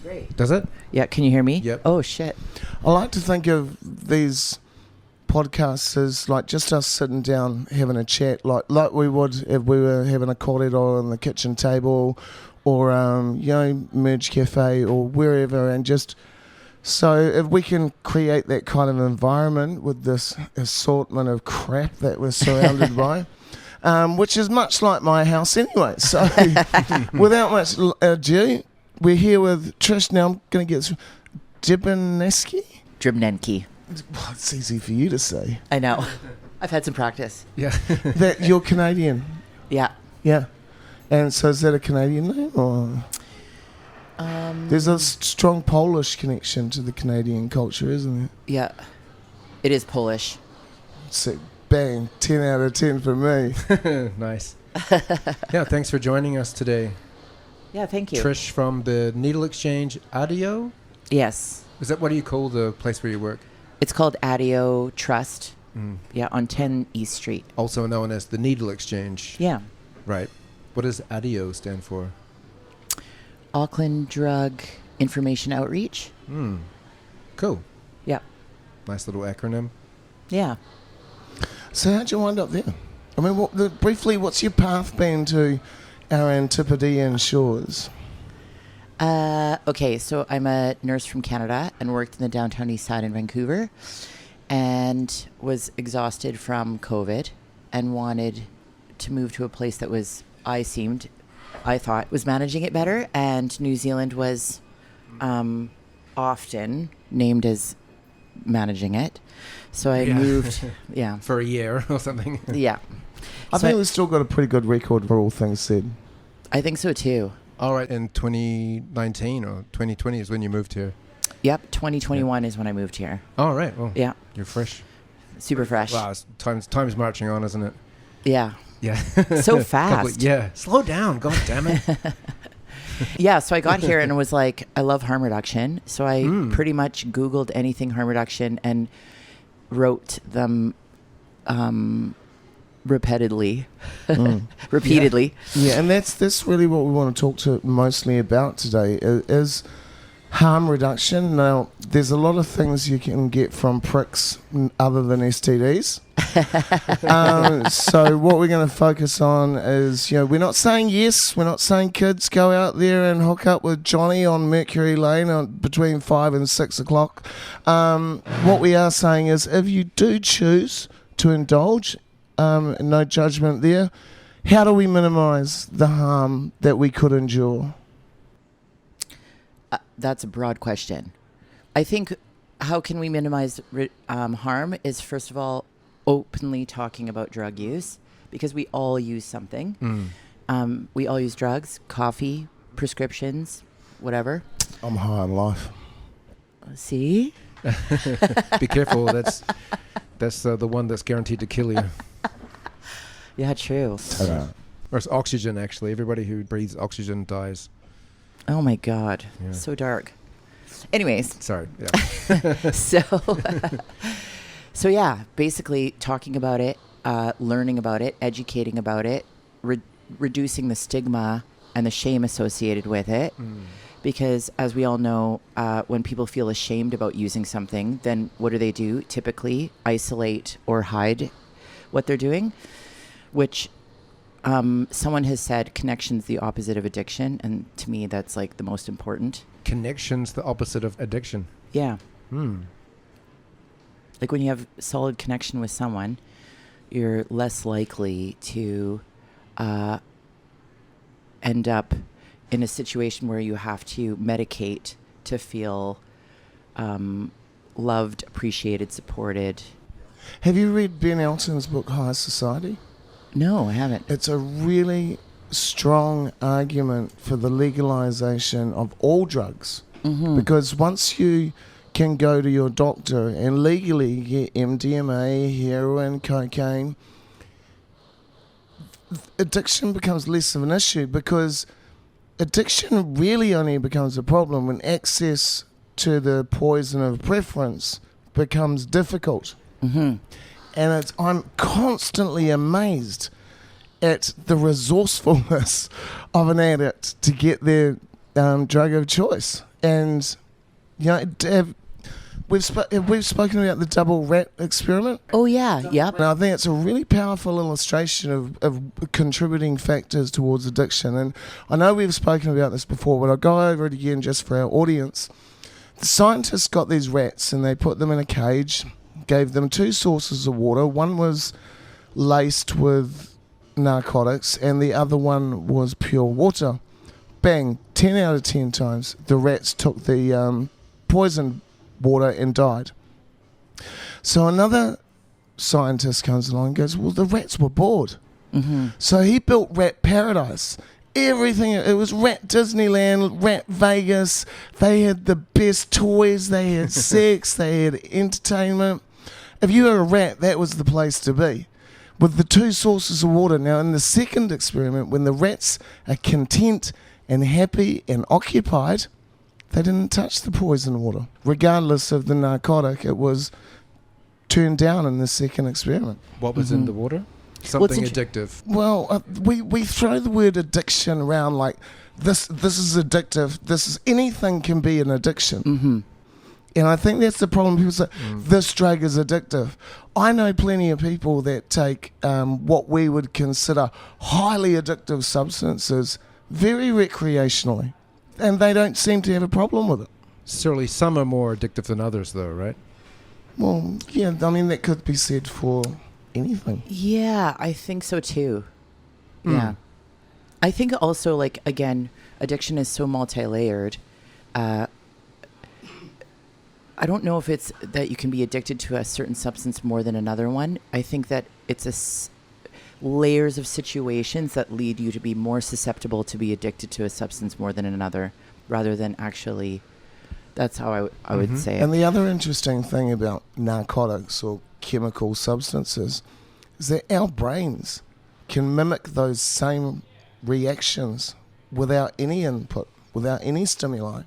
Great. Does it? Yeah, can you hear me? Yep. Oh, shit. I like to think of these podcasts as like just us sitting down having a chat, like we would if we were having a corridor on the kitchen table, or Merge Cafe or wherever, and just so if we can create that kind of environment with this assortment of crap that we're surrounded by. Which is much like my house anyway. So without much ado, we're here with Trish. Now I'm going to get Dribnenki. Well, it's easy for you to say. I know. I've had some practice. Yeah. That you're Canadian. Yeah. Yeah. And so is that a Canadian name or? There's a strong Polish connection to the Canadian culture, isn't there? Yeah. It is Polish. So bang, 10 out of 10 for me. Nice. Yeah, thanks for joining us today. Yeah, thank you. Trish from the Needle Exchange, ADIO? Yes. Is that, what do you call the place where you work? It's called ADIO Trust. Yeah, on 10 East Street. Also known as the Needle Exchange. Yeah. Right. What does ADIO stand for? Auckland Drug Information Outreach. Cool. Yeah. Nice little acronym. Yeah. So how'd you wind up there? I mean, briefly, what's your path been to our Antipodean shores? Okay, so I'm a nurse from Canada and worked in the downtown east side in Vancouver and was exhausted from COVID and wanted to move to a place that was, I thought, was managing it better, and New Zealand was often named as managing it. So I moved, For a year or something. Yeah. I think we've still got a pretty good record for all things said. I think so too. All right, in 2019 or 2020 is when you moved here. Yep, 2021 is when I moved here. All right, well, Yeah, you're fresh. super fresh. Wow, time's marching on, isn't it? Yeah. Yeah. So fast. Slow down, god damn it. Yeah, so I got here and was like, I love harm reduction. So I pretty much Googled anything harm reduction and wrote them repeatedly. Yeah, and that's really what we want to talk to mostly about today is harm reduction. Now, there's a lot of things you can get from pricks other than STDs. So what we're going to focus on is, we're not saying yes, we're not saying kids go out there and hook up with Johnny on Mercury Lane between 5 and 6 o'clock. What we are saying is if you do choose to indulge, no judgment there, how do we minimize the harm that we could endure? That's a broad question. I think how can we minimize harm is, first of all, openly talking about drug use, because we all use something. We all use drugs, coffee, prescriptions, whatever. I'm high on life. See? Be careful. That's the one that's guaranteed to kill you. Yeah, true. Or it's oxygen, actually. Everybody who breathes oxygen dies. Oh my God. Yeah. So dark. Anyways. Sorry. Yeah. So yeah, basically talking about it, learning about it, educating about it, reducing the stigma and the shame associated with it. Because as we all know, when people feel ashamed about using something, then what do? Typically isolate or hide what they're doing, which someone has said connection's the opposite of addiction. And to me, that's like the most important. Connection's the opposite of addiction. Yeah. Like when you have solid connection with someone, you're less likely to end up in a situation where you have to medicate to feel loved, appreciated, supported. Have you read Ben Elton's book, High Society? No, I haven't. It's a really strong argument for the legalization of all drugs. Because once you can go to your doctor and legally get MDMA, heroin, cocaine, addiction becomes less of an issue, because addiction really only becomes a problem when access to the poison of preference becomes difficult. And I'm constantly amazed at the resourcefulness of an addict to get their drug of choice. And we've spoken about the double rat experiment. Oh, yeah. Yep. And I think it's a really powerful illustration of contributing factors towards addiction. And I know we've spoken about this before, but I'll go over it again just for our audience. The scientists got these rats and they put them in a cage, gave them 2 sources of water. One was laced with narcotics and the other one was pure water. Bang, 10 out of 10 times the rats took the poisoned water and died. So another scientist comes along and goes, well, the rats were bored. Mm-hmm. So he built Rat Paradise. Everything, it was Rat Disneyland, Rat Vegas. They had the best toys, they had sex, they had entertainment. If you were a rat, that was the place to be. With the 2 sources of water. Now, in the second experiment, when the rats are content and happy and occupied, they didn't touch the poison water. Regardless of the narcotic, it was turned down in the second experiment. What was in the water? Well, Something addictive. Well, we throw the word addiction around like this is addictive. Anything can be an addiction. Mm-hmm. And I think that's the problem. People say, this drug is addictive. I know plenty of people that take what we would consider highly addictive substances very recreationally. And they don't seem to have a problem with it. Certainly some are more addictive than others, though, right? Well, yeah, I mean, that could be said for anything. Yeah, I think so too. Yeah. I think also, like, again, addiction is so multi-layered. I don't know if it's that you can be addicted to a certain substance more than another one. I think that it's layers of situations that lead you to be more susceptible to be addicted to a substance more than another, rather than actually. That's how I would say it. And the other interesting thing about narcotics or chemical substances is that our brains can mimic those same reactions without any input, without any stimuli.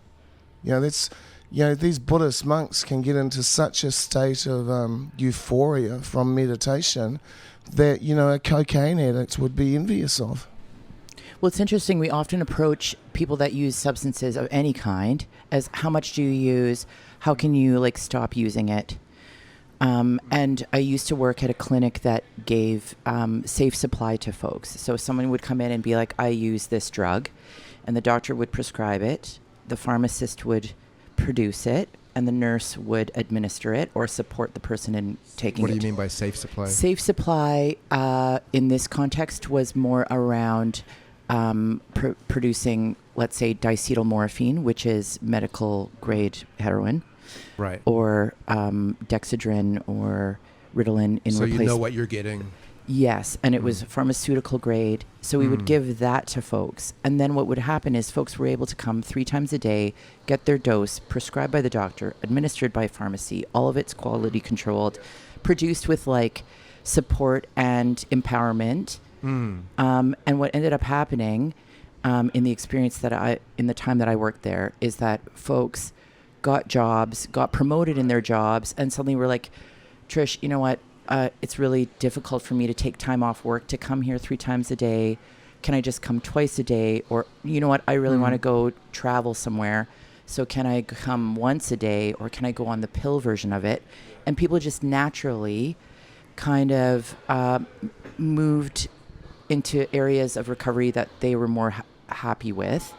These Buddhist monks can get into such a state of euphoria from meditation that, a cocaine addict would be envious of. Well, it's interesting. We often approach people that use substances of any kind as how much do you use? How can you stop using it? And I used to work at a clinic that gave safe supply to folks. So someone would come in and be like, I use this drug, and the doctor would prescribe it. The pharmacist would produce it, and the nurse would administer it or support the person in taking it. What do you mean by safe supply? Safe supply in this context was more around producing, let's say, diacetylmorphine, which is medical grade heroin. Right. Or Dexedrine or Ritalin in so replacement. So you know what you're getting. Yes, and it was pharmaceutical grade. So we would give that to folks. And then what would happen is folks were able to come 3 times a day, get their dose prescribed by the doctor, administered by pharmacy, all of it's quality controlled, produced with support and empowerment. And what ended up happening in the experience in the time that I worked there is that folks got jobs, got promoted in their jobs, and suddenly were like, Trish, you know what? It's really difficult for me to take time off work to come here 3 times a day. Can I just come twice a day? Or, you know what? I really want to go travel somewhere. So can I come once a day, or can I go on the pill version of it? And people just naturally kind of moved into areas of recovery that they were more happy with,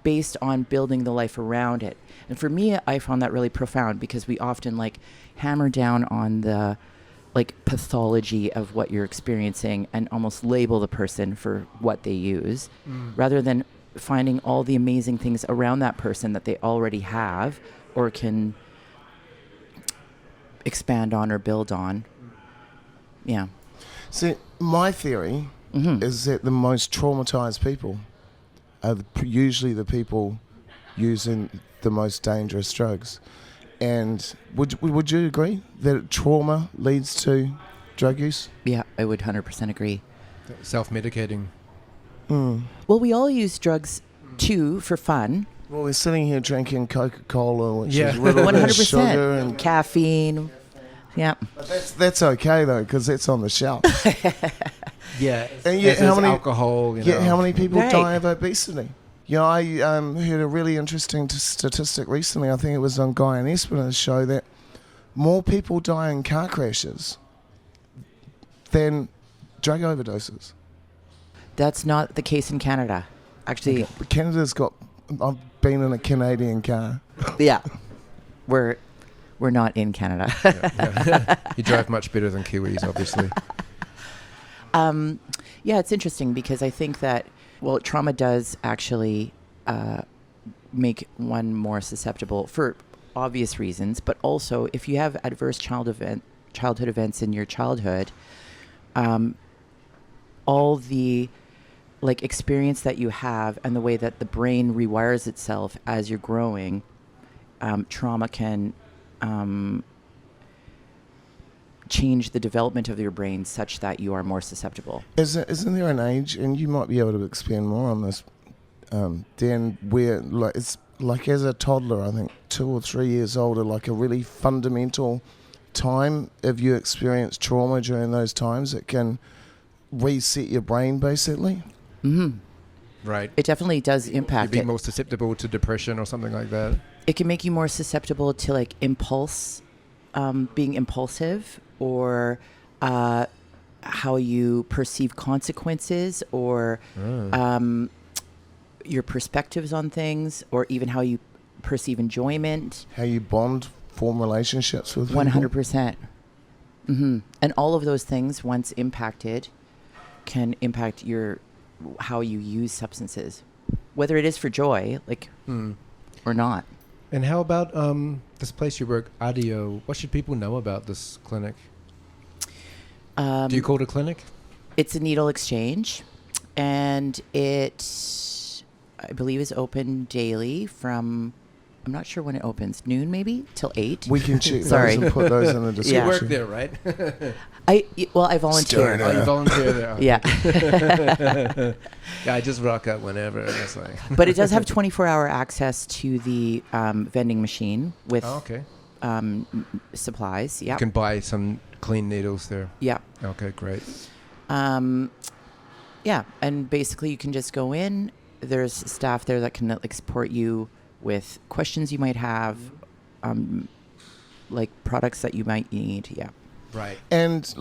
based on building the life around it. And for me, I found that really profound, because we often hammer down on the pathology of what you're experiencing and almost label the person for what they use, rather than finding all the amazing things around that person that they already have or can expand on or build on. Yeah. See, my theory is that the most traumatized people are usually the people using the most dangerous drugs. And would you agree that trauma leads to drug use? Yeah, I would 100% agree. Self-medicating. Well, we all use drugs too for fun. Well, we're sitting here drinking Coca-Cola, which is 100% sugar and caffeine. Yeah, but that's okay though, because that's on the shelf. Yeah, and yet, how many alcohol? How many people die of obesity? You know, I heard a really interesting statistic recently. I think it was on Guy and Espina's show that more people die in car crashes than drug overdoses. That's not the case in Canada. Actually, But Canada's got. I've been in a Canadian car. yeah, we're not in Canada. You drive much better than Kiwis, obviously. Yeah, it's interesting because I think that, well, trauma does actually make one more susceptible for obvious reasons, but also if you have adverse childhood events in your childhood, all the experience that you have and the way that the brain rewires itself as you're growing, trauma can change the development of your brain such that you are more susceptible. Isn't there an age, and you might be able to expand more on this, Dan, where it's like as a toddler, I think 2 or 3 years old, are like a really fundamental time. If you experience trauma during those times, it can reset your brain basically. Mm-hmm. Right. It definitely does impact You'd be it. more susceptible to depression or something like that. It can make you more susceptible to being impulsive, or how you perceive consequences, or your perspectives on things, or even how you perceive enjoyment. How you form relationships with people. 100%. Mm-hmm. And all of those things, once impacted, can impact how you use substances, whether it is for joy, or not. And how about this place you work, ADIO? What should people know about this clinic? Do you call it a clinic? It's a needle exchange, and it, I believe, is open daily from, I'm not sure when it opens, noon maybe, till 8. We can check Sorry. those and put those in the description. You work there, right? I volunteer. Oh, you volunteer there. Okay. Yeah. Yeah, I just rock up whenever. It's like But it does have 24-hour access to the vending machine with okay. Supplies. Yeah. You can buy some clean needles there. Yeah. Okay, great. Yeah, and basically you can just go in. There's staff there that can support you with questions you might have, products that you might need. Yeah. Right. And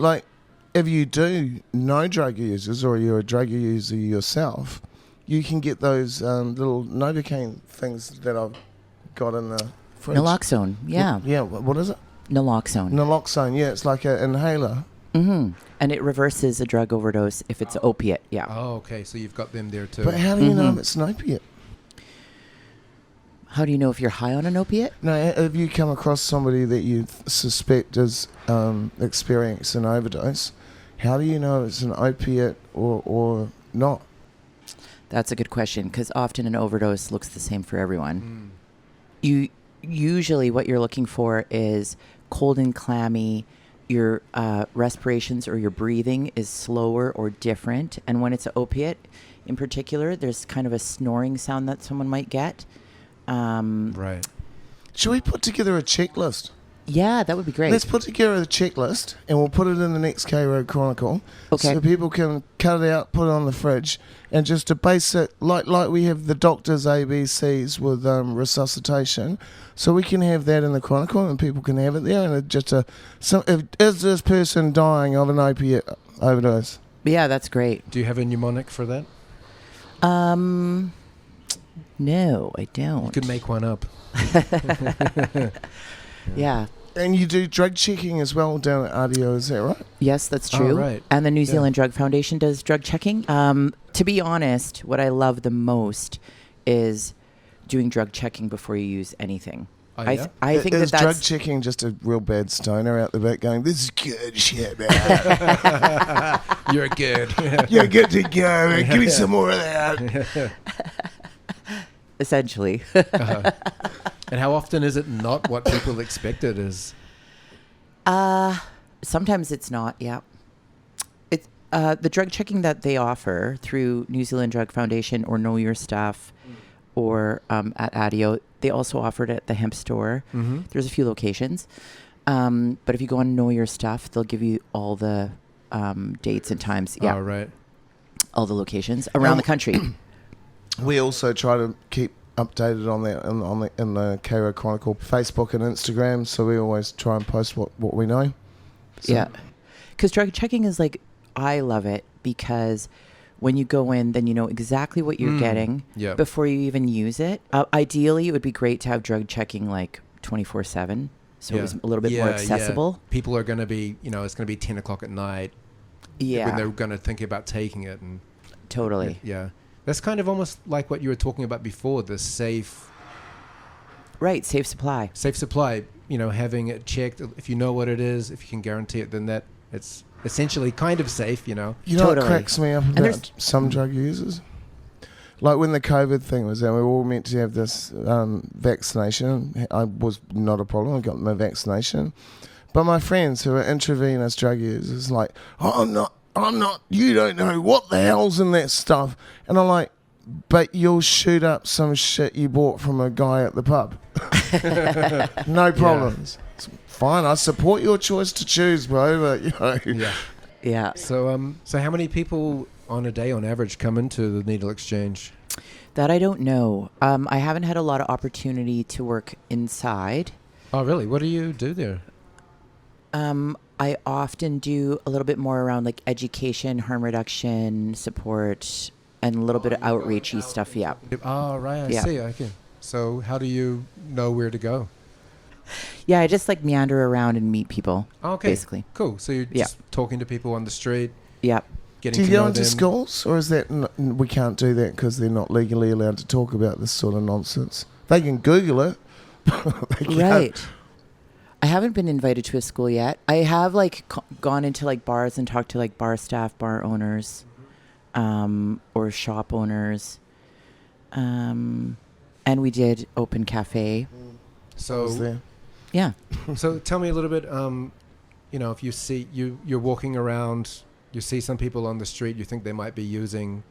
if you do know drug users, or you're a drug user yourself, you can get those little Novocaine things that I've got in the fridge. Naloxone. Yeah. Yeah. What is it? Naloxone. Naloxone. Yeah, it's like an inhaler. Mm-hmm. And it reverses a drug overdose if it's opiate. Yeah. Oh, okay. So you've got them there too. But how do you know if it's an opiate? How do you know if you're high on an opiate? No, if you come across somebody that you suspect is experiencing an overdose, how do you know it's an opiate or not? That's a good question, because often an overdose looks the same for everyone. You usually what you're looking for is cold and clammy. Your respirations or your breathing is slower or different, and when it's an opiate, in particular, there's kind of a snoring sound that someone might get. Right. Should we put together a checklist? Yeah, that would be great. Let's put together a checklist, and we'll put it in the next K-Road Chronicle. Okay. So people can cut it out, put it on the fridge, and just to base it, like we have the doctor's ABCs with resuscitation, so we can have that in the Chronicle, and people can have it there, and it just is this person dying of an opiate overdose? Yeah, that's great. Do you have a mnemonic for that? No, I don't. You could make one up. Yeah. And you do drug checking as well down at ADIO, is that right? Yes, that's true. Oh, right. And the New Zealand Drug Foundation does drug checking. To be honest, what I love the most is doing drug checking before you use anything. Oh, yeah? I think is that's drug checking just a real bad stoner out the back going, this is good shit, man. You're good. You're good to go, man. Give me some more of that. essentially. And how often is it not what people expect it is? Sometimes it's not, yeah. It's the drug checking that they offer through New Zealand Drug Foundation or Know Your Stuff or at ADIO, they also offer it at the hemp store. Mm-hmm. There's a few locations. But if you go on Know Your Stuff, they'll give you all the dates and times. Yeah. Oh, right. All the locations around the country. We also try to keep updated on that in the Cairo Chronicle Facebook and Instagram, so we always try and post what we know. So. Yeah. Because drug checking is like, I love it because when you go in, then you know exactly what you're getting before you even use it. Ideally, it would be great to have drug checking like 24/7, so it was a little bit more accessible. Yeah. People are going to be, it's going to be 10 o'clock at night when they're going to think about taking it. And totally. Yeah. That's kind of almost like what you were talking about before, the safe... Right, safe supply. Safe supply, having it checked. If you know what it is, if you can guarantee it, then it's essentially kind of safe, You know Totally. what cracks me up about some drug users? Like when the COVID thing was there, we were all meant to have this vaccination. I was not a problem. I got my vaccination. But my friends who are intravenous drug users like, I'm not, you don't know what the hell's in that stuff. And I'm like, but you'll shoot up some shit you bought from a guy at the pub. No problems. It's fine. I support your choice to choose, bro. But Yeah. So how many people on a day, on average, come into the Needle Exchange? That I don't know. I haven't had a lot of opportunity to work inside. Oh, really? What do you do there? I often do a little bit more around like education, harm reduction, support, and a little bit of outreachy stuff. Yeah. Oh, right. I see. Okay. So how do you know where to go? Yeah, I just like meander around and meet people. Okay. Basically. Cool. So you're just talking to people on the street. Yeah. Do you go into schools, or is that we can't do that because they're not legally allowed to talk about this sort of nonsense? They can Google it. Right. I haven't been invited to a school yet. I have like gone into like bars and talked to like bar staff, bar owners, or shop owners, and we did open cafe. So yeah. So tell me a little bit. If you see you're walking around, you see some people on the street, you think they might be using,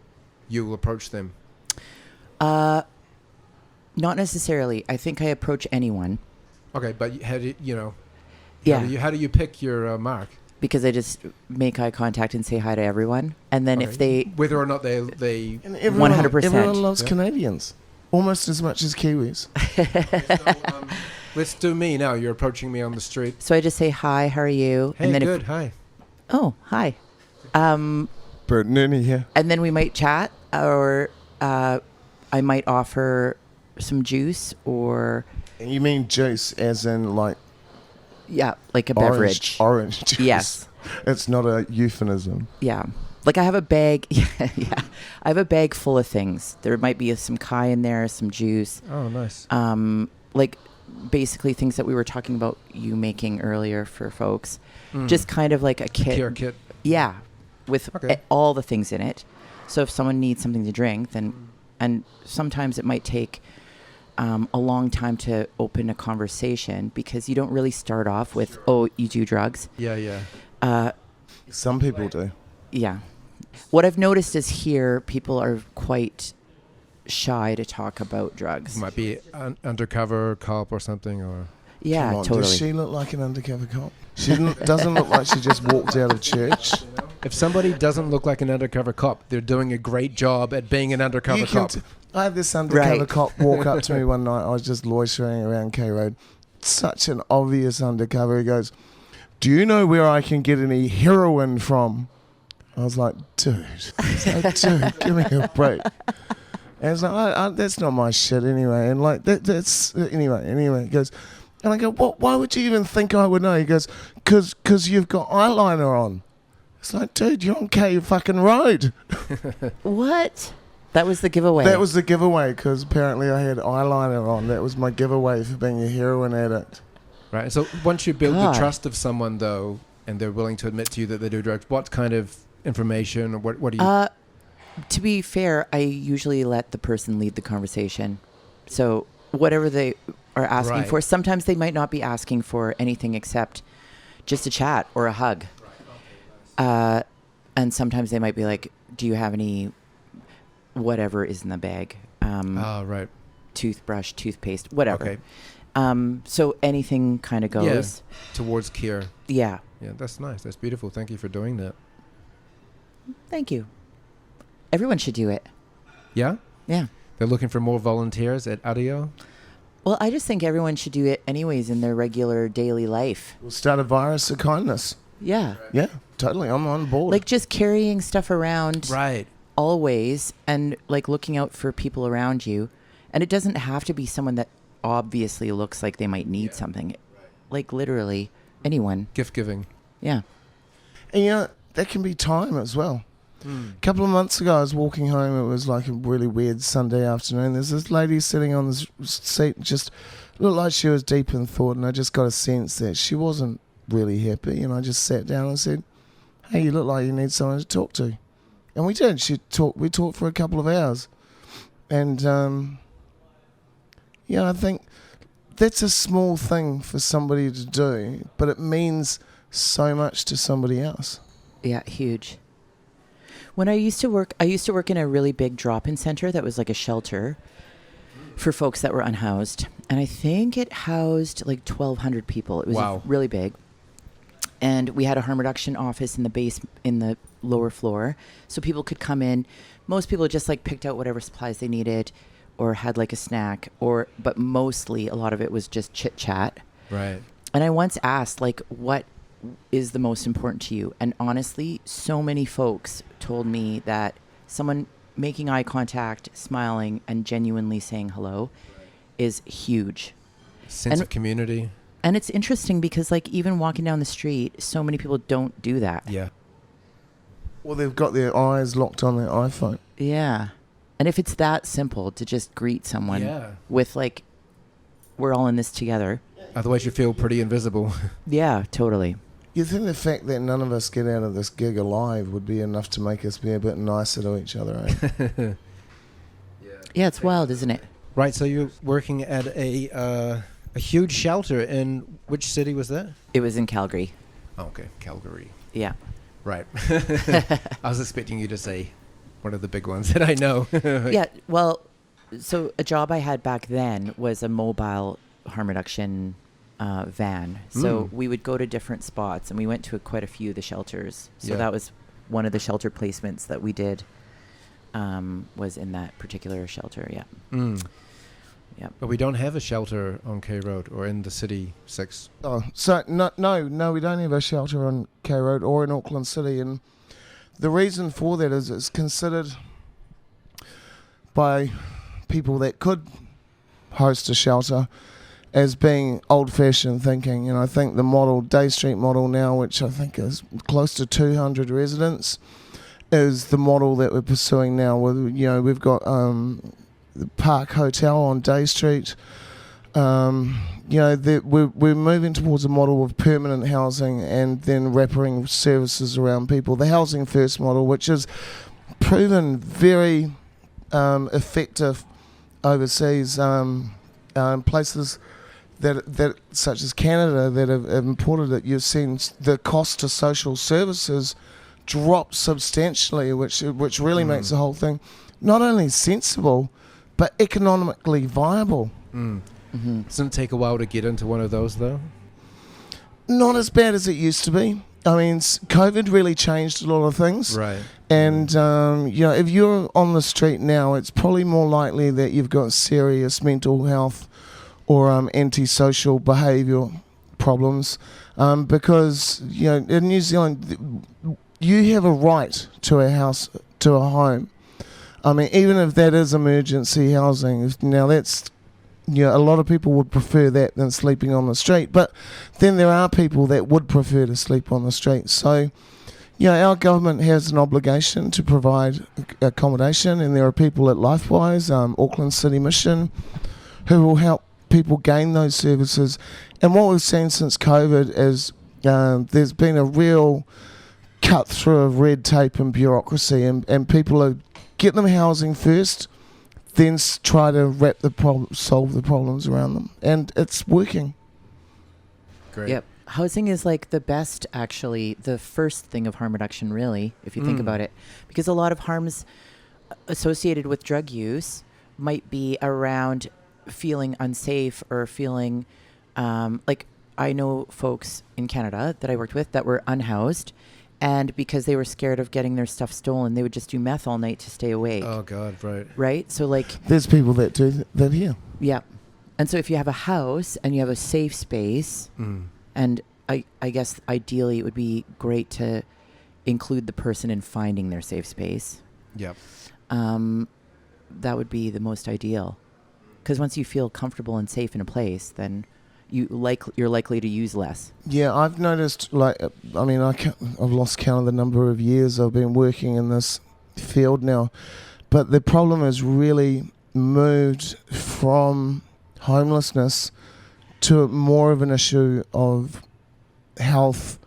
you will approach them. Not necessarily. I think I approach anyone. Okay, but how do how do you pick your mark? Because I just make eye contact and say hi to everyone, and then if they, whether or not they 100%. Everyone loves Canadians almost as much as Kiwis. Let's do me now. You're approaching me on the street. So I just say hi. How are you? Hey, and then good. Hi. Oh, hi. Bert Nooney here. And then we might chat, or I might offer some juice, or. You mean juice, as in like. Yeah, like a beverage. Orange juice. Yes. It's not a euphemism. Yeah. Like I have a bag. Yeah. I have a bag full of things. There might be some kai in there, some juice. Oh, nice. Like basically things that we were talking about you making earlier for folks. Just kind of like a kit. Care kit. Yeah. With all the things in it. So if someone needs something to drink, then, and sometimes it might take a long time to open a conversation because you don't really start off with, oh, you do drugs. Yeah. Some people do. Yeah. What I've noticed is here, people are quite shy to talk about drugs. Might be an undercover cop or something, or... Yeah, Come on, totally. Does she look like an undercover cop? She doesn't look like she just walked out of church. If somebody doesn't look like an undercover cop, they're doing a great job at being an undercover cop. I had this undercover cop walk up to me one night. I was just loitering around K Road. Such an obvious undercover. He goes, "Do you know where I can get any heroin from?" I was like, dude, give me a break. And it's like, that's not my shit anyway. And like, that's anyway. He goes, and I go, why would you even think I would know? He goes, because you've got eyeliner on. It's like, dude, you're on K fucking road. What? That was the giveaway. That was the giveaway because apparently I had eyeliner on. That was my giveaway for being a heroin addict. Right. So once you build the trust of someone, though, and they're willing to admit to you that they do drugs, what kind of information or what do you... To be fair, I usually let the person lead the conversation. So whatever they are asking for, sometimes they might not be asking for anything except just a chat or a hug. And sometimes they might be like, do you have any whatever is in the bag? Right. Toothbrush, toothpaste, whatever. Okay. So anything kind of goes. Yeah, towards care. Yeah. Yeah, that's nice. That's beautiful. Thank you for doing that. Thank you. Everyone should do it. Yeah? Yeah. They're looking for more volunteers at ADIO. Well, I just think everyone should do it anyways in their regular daily life. We'll start a virus of kindness. Yeah. Yeah, totally. I'm on board. Like just carrying stuff around Right. always and like looking out for people around you. And it doesn't have to be someone that obviously looks like they might need something. Like literally anyone. Gift giving. Yeah. And you know, that can be time as well. A couple of months ago, I was walking home. It was like a really weird Sunday afternoon. There's this lady sitting on this seat, just looked like she was deep in thought, and I just got a sense that she wasn't really happy. And I just sat down and said, "Hey, you look like you need someone to talk to." And we did. We talked for a couple of hours. And, I think that's a small thing for somebody to do, but it means so much to somebody else. Yeah, huge. When I used to work in a really big drop-in center that was like a shelter for folks that were unhoused. And I think it housed like 1,200 people. It was Wow. really big. And we had a harm reduction office in the lower floor. So people could come in. Most people just like picked out whatever supplies they needed or had like a snack but mostly a lot of it was just chit chat. Right. And I once asked like, what is the most important to you? And honestly, so many folks told me that someone making eye contact, smiling, and genuinely saying hello is huge. Sense of community. And it's interesting because like even walking down the street, so many people don't do that. Yeah. Well, they've got their eyes locked on their iPhone. Yeah. And if it's that simple to just greet someone Yeah. with like, we're all in this together. Otherwise you feel pretty invisible. Yeah, totally. You think the fact that none of us get out of this gig alive would be enough to make us be a bit nicer to each other, eh? Yeah, it's wild, isn't it? Right, so you're working at a huge shelter in which city was that? It was in Calgary. Oh, okay, Calgary. Yeah. Right. I was expecting you to say one of the big ones that I know. Yeah, well, so a job I had back then was a mobile harm reduction van. So we would go to different spots, and we went to quite a few of the shelters. So that was one of the shelter placements that we did, was in that particular shelter, yeah. Yeah. But we don't have a shelter on K Road or in the City 6. Oh, so no, we don't have a shelter on K Road or in Auckland City, and the reason for that is it's considered by people that could host a shelter as being old-fashioned thinking. And I think the model, Day Street model now, which I think is close to 200 residents, is the model that we're pursuing now. With we've got the Park Hotel on Day Street. We're moving towards a model of permanent housing and then wrapping services around people. The housing first model, which is proven very effective overseas, places that such as Canada that have imported it. You've seen the cost to social services drop substantially, which really makes the whole thing not only sensible but economically viable. Doesn't it take a while to get into one of those, though? Not as bad as it used to be. I mean, COVID really changed a lot of things. Right. And, if you're on the street now, it's probably more likely that you've got serious mental health or antisocial behaviour problems. Because, in New Zealand, you have a right to a house, to a home. I mean, even if that is emergency housing, now that's, a lot of people would prefer that than sleeping on the street. But then there are people that would prefer to sleep on the street. So, our government has an obligation to provide accommodation, and there are people at LifeWise, Auckland City Mission, who will help people gain those services. And what we've seen since COVID is there's been a real cut through of red tape and bureaucracy, and people are get them housing first, then try to solve the problems around them, and it's working. Great. Yep. Housing is like the best, actually, the first thing of harm reduction, really, if you think about it. Because a lot of harms associated with drug use might be around feeling unsafe or feeling like I know folks in Canada that I worked with that were unhoused, And because they were scared of getting their stuff stolen, they would just do meth all night to stay awake. Oh God, right. Right? So like, There's people that do that here. yeah. And so if you have a house and you have a safe space, and I guess ideally it would be great to include the person in finding their safe space. Yep. That would be the most ideal. Because once you feel comfortable and safe in a place, then you're likely to use less. Yeah, I've noticed, like, I mean, I've lost count of the number of years I've been working in this field now, but the problem has really moved from homelessness to more of an issue of health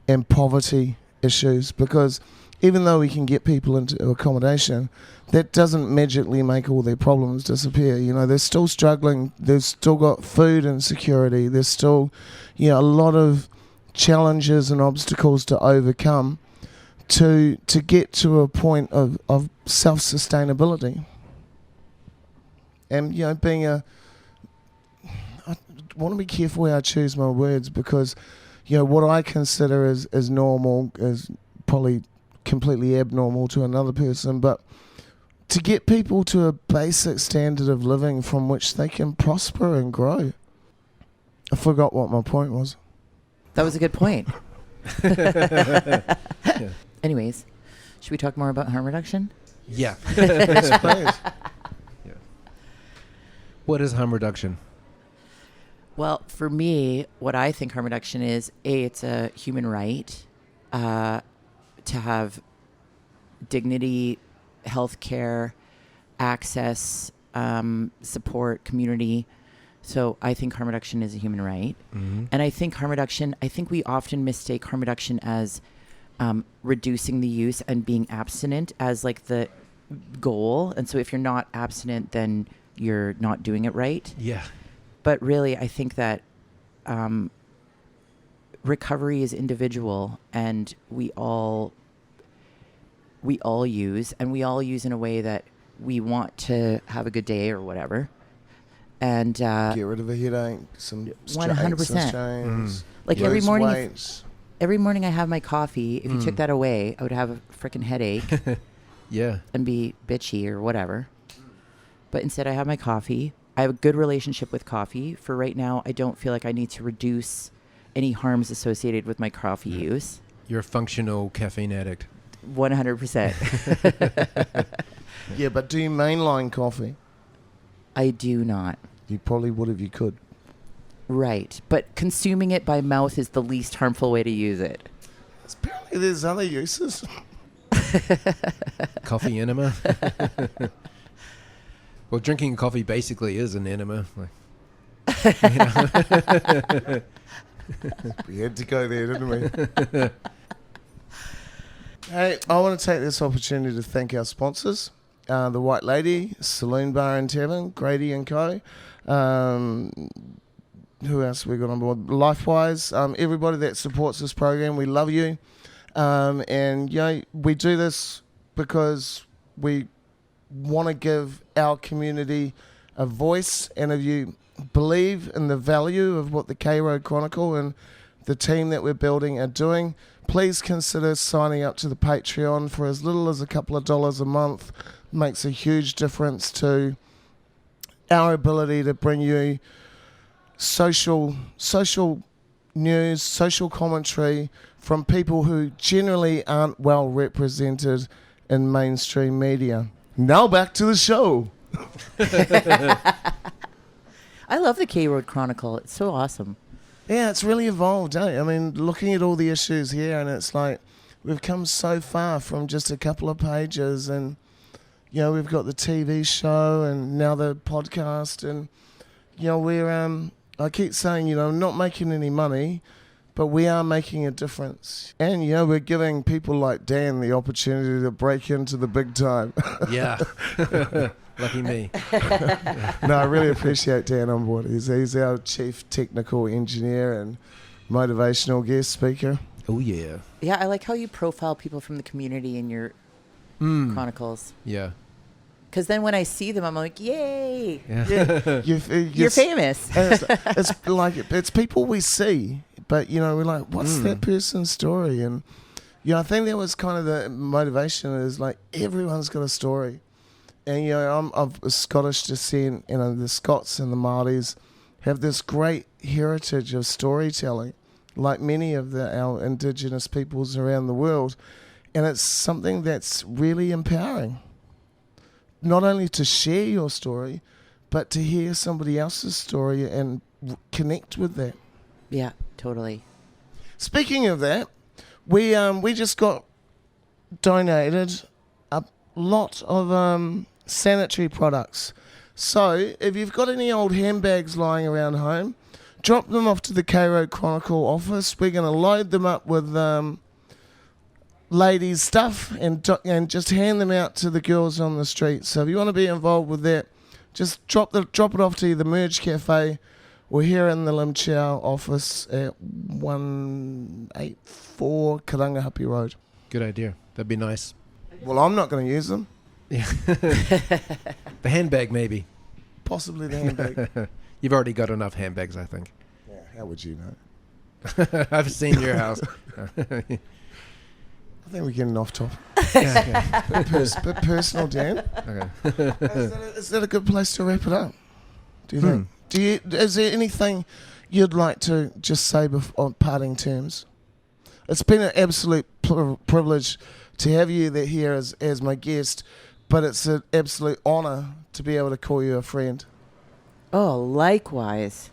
and poverty issues, because even though we can get people into accommodation, that doesn't magically make all their problems disappear. You know, they're still struggling. They've still got food insecurity. There's still, you know, a lot of challenges and obstacles to overcome to get to a point of self-sustainability. And, you know, I want to be careful how I choose my words, because, you know, what I consider as normal is probably completely abnormal to another person, but to get people to a basic standard of living from which they can prosper and grow. I forgot what my point was. That was a good point. Yeah. Anyways, should we talk more about harm reduction? Yeah. Yes, please. Yeah. What is harm reduction? Well, for me, what I think harm reduction is, it's a human right to have dignity, health care, access, support, community. So I think harm reduction is a human right. Mm-hmm. And I think we often mistake harm reduction as reducing the use and being abstinent as like the goal. And so if you're not abstinent, then you're not doing it right. Yeah. But really, I think that recovery is individual, and we all use in a way that we want to have a good day or whatever. And Get rid of a headache, some 100%. Like lose every morning I have my coffee. If you took that away, I would have a freaking headache Yeah. and be bitchy or whatever. But instead, I have my coffee. I have a good relationship with coffee. For right now, I don't feel like I need to reduce any harms associated with my coffee use. You're a functional caffeine addict. 100%. Yeah, but do you mainline coffee? I do not. You probably would if you could. Right. But consuming it by mouth is the least harmful way to use it. Apparently there's other uses. Coffee enema. Well, drinking coffee basically is an enema. Like, you know. We had to go there, didn't we? Hey, I want to take this opportunity to thank our sponsors. The White Lady, Saloon Bar and Tavern, Grady & Co. Who else have we got on board? Lifewise, everybody that supports this program, we love you. And, you know, we do this because we want to give our community a voice, and if you believe in the value of what the K-Road Chronicle and the team that we're building are doing, please consider signing up to the Patreon for as little as a couple of dollars a month. It makes a huge difference to our ability to bring you social news, social commentary from people who generally aren't well represented in mainstream media. Now back to the show. I love the K-Road Chronicle. It's so awesome. Yeah, it's really evolved, eh? I mean, looking at all the issues here, and it's like we've come so far from just a couple of pages, and, you know, we've got the TV show and now the podcast, and, you know, we're, I keep saying, you know, not making any money, but we are making a difference. And, you know, we're giving people like Dan the opportunity to break into the big time. Yeah. Lucky me. No, I really appreciate Dan on board. He's our chief technical engineer and motivational guest speaker. Oh, yeah. Yeah, I like how you profile people from the community in your chronicles. Yeah. Because then when I see them, I'm like, yay! Yeah. You're famous. It's like it's people we see, but, you know, we're like, what's that person's story? And, I think that was kind of the motivation. Is like everyone's got a story, and I'm of Scottish descent. The Scots and the Māoris have this great heritage of storytelling, like many of our indigenous peoples around the world, and it's something that's really empowering. Not only to share your story, but to hear somebody else's story and connect with that. Yeah, totally. Speaking of that, we just got donated a lot of sanitary products. So if you've got any old handbags lying around home, drop them off to the Cairo Chronicle office. We're going to load them up with ladies' stuff and just hand them out to the girls on the street. So if you want to be involved with that, just drop it off to the Merge Cafe. We're here in the Lim Chow office at 184 Karangahape Road. Good idea. That'd be nice. Well, I'm not going to use them. Yeah. The handbag, maybe. Possibly the handbag. You've already got enough handbags, I think. Yeah, how would you know? I've seen your house. I think we're getting off topic. Yeah, okay. Bit personal, Dan. Okay. Is that a good place to wrap it up? Do you think? Is there anything you'd like to just say on parting terms? It's been an absolute privilege to have you here as my guest, but it's an absolute honour to be able to call you a friend. Oh, likewise.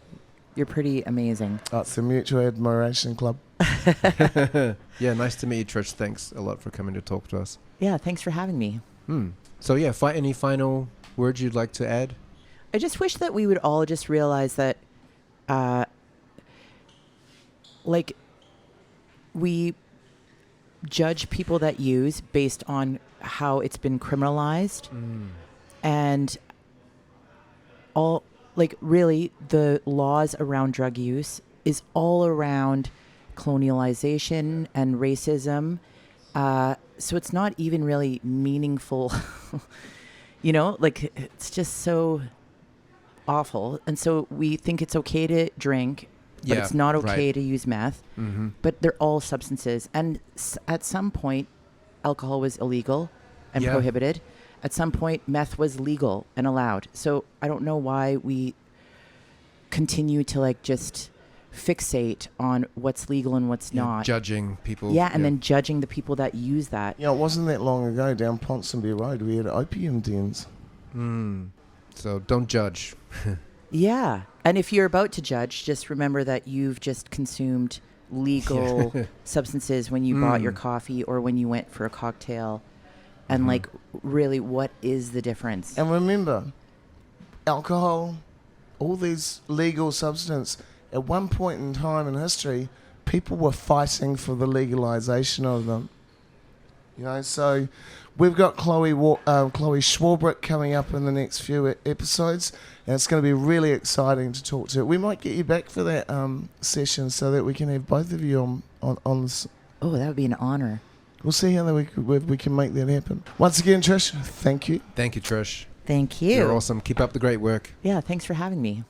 You're pretty amazing. Oh, it's a mutual admiration club. Yeah, nice to meet you, Trish. Thanks a lot for coming to talk to us. Yeah, thanks for having me. So yeah, any final words you'd like to add? I just wish that we would all just realize that, we judge people that use based on how it's been criminalized, and really the laws around drug use is all around colonialization and racism. So it's not even really meaningful, it's just so awful. And so we think it's okay to drink, but it's not okay to use meth. But they're all substances. And at some point, alcohol was illegal and prohibited. At some point, meth was legal and allowed. So I don't know why we continue to just fixate on what's legal and what's not. Judging people. Yeah, and then judging the people that use that. It wasn't that long ago down Ponsonby Road we had opium dens. So don't judge. Yeah. And if you're about to judge, just remember that you've just consumed legal substances when you bought your coffee or when you went for a cocktail. And really, what is the difference? And remember, alcohol, all these legal substances, at one point in time in history, people were fighting for the legalization of them. So we've got Chloe Schwarbrick coming up in the next few episodes, and it's going to be really exciting to talk to. We might get you back for that session so that we can have both of you on this. Oh, that would be an honor. We'll see how we can make that happen. Once again, Trish, thank you. Thank you, Trish. Thank you. You're awesome. Keep up the great work. Yeah, thanks for having me.